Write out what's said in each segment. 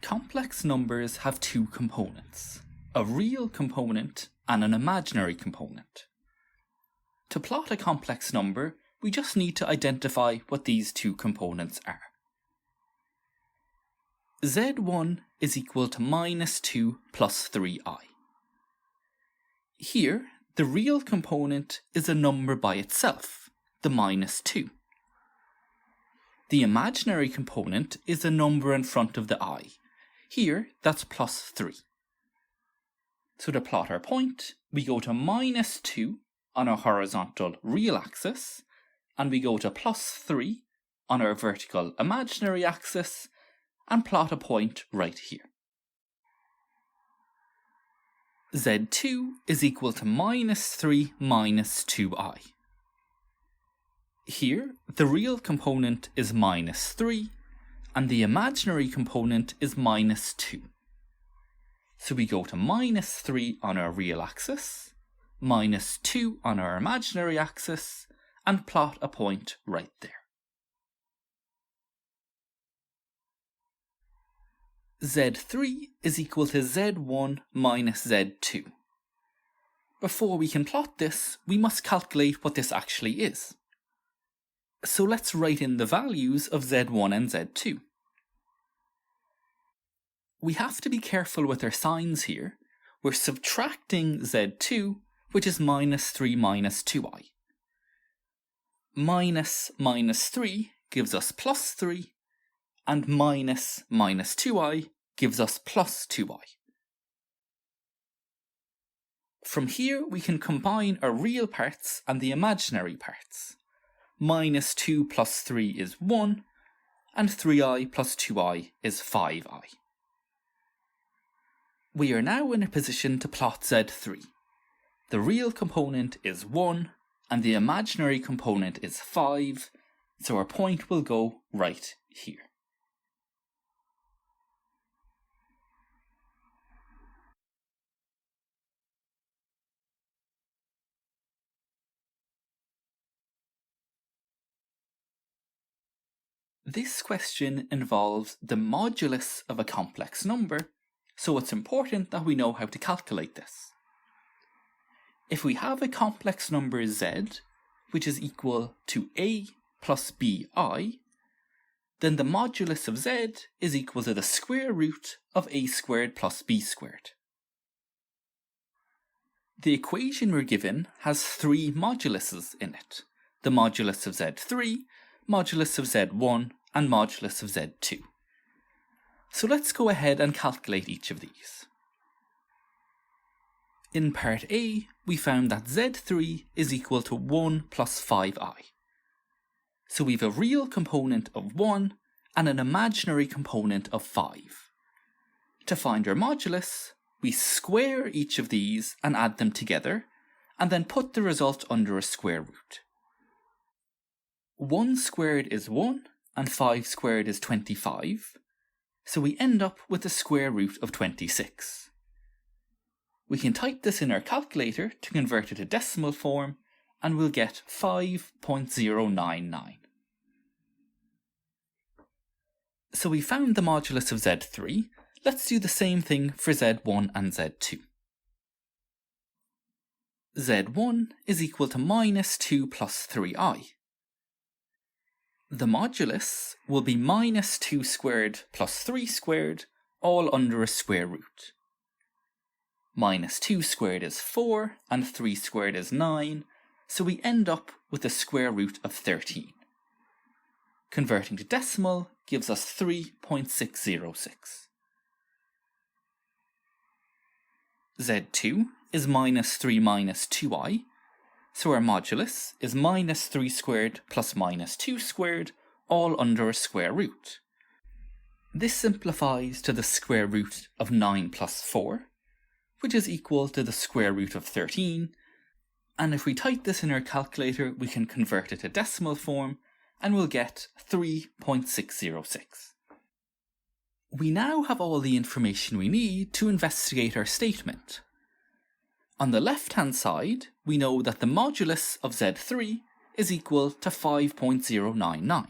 Complex numbers have two components, a real component and an imaginary component. To plot a complex number, we just need to identify what these two components are. z1 is equal to minus 2 plus 3i. Here, the real component is a number by itself, the minus 2. The imaginary component is a number in front of the I. Here, that's plus 3. So to plot our point, we go to minus 2 on our horizontal real axis, and we go to plus 3 on our vertical imaginary axis, and plot a point right here. z2 is equal to minus 3 minus 2i. Here, the real component is minus 3, and the imaginary component is minus 2. So we go to minus 3 on our real axis, minus 2 on our imaginary axis, and plot a point right there. z3 is equal to z1 minus z2. Before we can plot this, we must calculate what this actually is. So let's write in the values of z1 and z2. We have to be careful with our signs here. We're subtracting z2, which is minus 3 minus 2i. Minus minus 3 gives us plus 3, and minus minus 2i gives us plus 2i. From here, we can combine our real parts and the imaginary parts. Minus 2 plus 3 is 1, and 3i plus 2i is 5i. We are now in a position to plot z3. The real component is 1, and the imaginary component is 5, so our point will go right here. This question involves the modulus of a complex number, so it's important that we know how to calculate this. If we have a complex number z, which is equal to a plus bi, then the modulus of z is equal to the square root of a squared plus b squared. The equation we're given has three moduluses in it: the modulus of z3, modulus of z1, and modulus of z2. So let's go ahead and calculate each of these. In part A, we found that z3 is equal to 1 plus 5i. So we have a real component of 1 and an imaginary component of 5. To find our modulus, we square each of these and add them together, and then put the result under a square root. 1 squared is 1, and 5 squared is 25, so we end up with the square root of 26. We can type this in our calculator to convert it to decimal form, and we'll get 5.099. So we found the modulus of z3. Let's do the same thing for z1 and z2. z1 is equal to minus 2 plus 3i. The modulus will be minus 2 squared plus 3 squared, all under a square root. Minus 2 squared is 4, and 3 squared is 9, so we end up with the square root of 13. Converting to decimal gives us 3.606. z2 is minus 3 minus 2i, so our modulus is minus 3 squared plus minus 2 squared, all under a square root. This simplifies to the square root of 9 plus 4, which is equal to the square root of 13, and if we type this in our calculator, we can convert it to decimal form, and we'll get 3.606. We now have all the information we need to investigate our statement. On the left-hand side, we know that the modulus of z3 is equal to 5.099.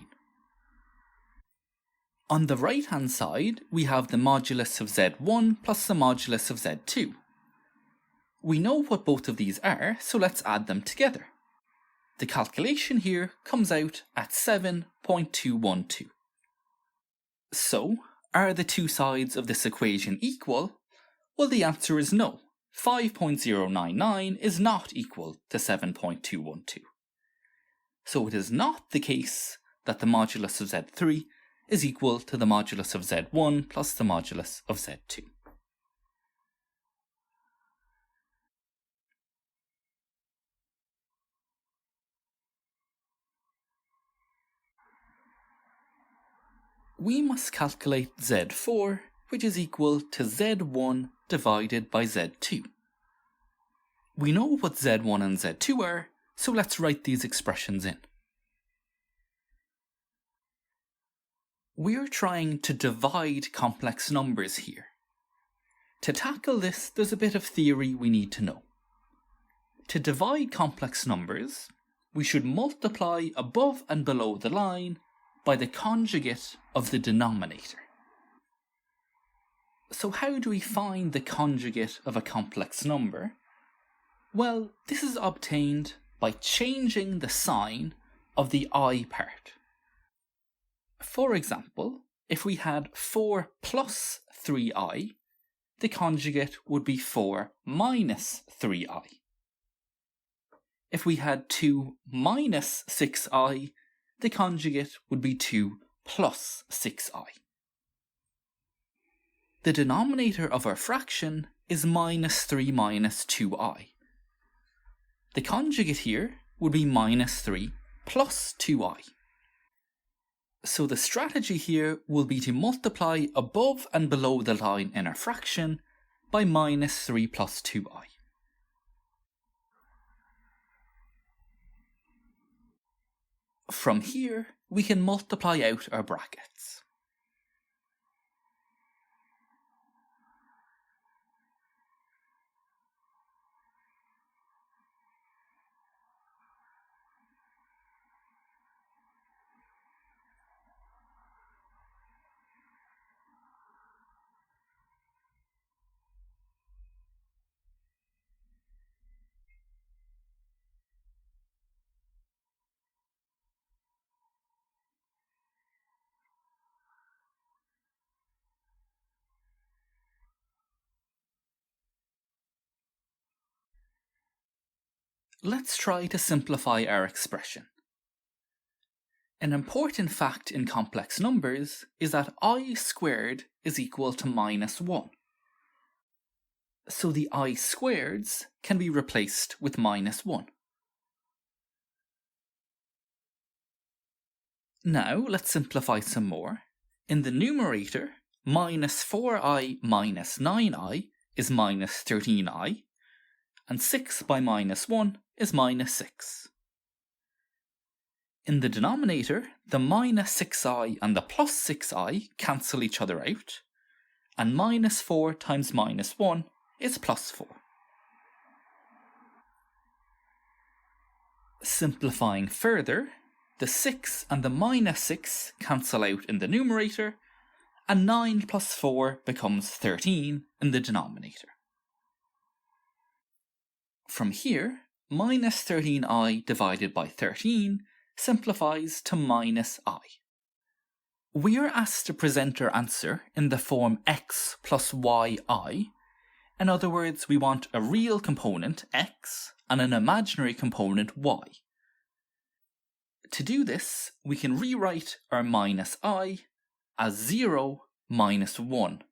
On the right hand side, we have the modulus of z1 plus the modulus of z2. We know what both of these are, so let's add them together. The calculation here comes out at 7.212. So, are the two sides of this equation equal? Well, the answer is no. 5.099 is not equal to 7.212. So it is not the case that the modulus of z3 is equal to the modulus of z1 plus the modulus of z2. We must calculate z4, which is equal to z1 divided by z2. We know what z1 and z2 are, so let's write these expressions in. We're trying to divide complex numbers here. To tackle this, there's a bit of theory we need to know. To divide complex numbers, we should multiply above and below the line by the conjugate of the denominator. So how do we find the conjugate of a complex number? Well, this is obtained by changing the sign of the I part. For example, if we had 4 plus 3i, the conjugate would be 4 minus 3i. If we had 2 minus 6i, the conjugate would be 2 plus 6i. The denominator of our fraction is minus 3 minus 2i. The conjugate here would be minus 3 plus 2i. So the strategy here will be to multiply above and below the line in our fraction by minus 3 plus 2i. From here, we can multiply out our brackets. Let's try to simplify our expression. An important fact in complex numbers is that I squared is equal to minus 1. So the I squareds can be replaced with minus 1. Now let's simplify some more. In the numerator, minus 4i minus 9i is minus 13i, and 6 by minus 1 is minus 6. In the denominator, the minus 6i and the plus 6i cancel each other out, and minus 4 times minus 1 is plus 4. Simplifying further, the 6 and the minus 6 cancel out in the numerator, and 9 plus 4 becomes 13 in the denominator. From here, minus 13i divided by 13 simplifies to minus I. We are asked to present our answer in the form x plus yi. In other words, we want a real component, x, and an imaginary component, y. To do this, we can rewrite our minus I as 0 minus 1i.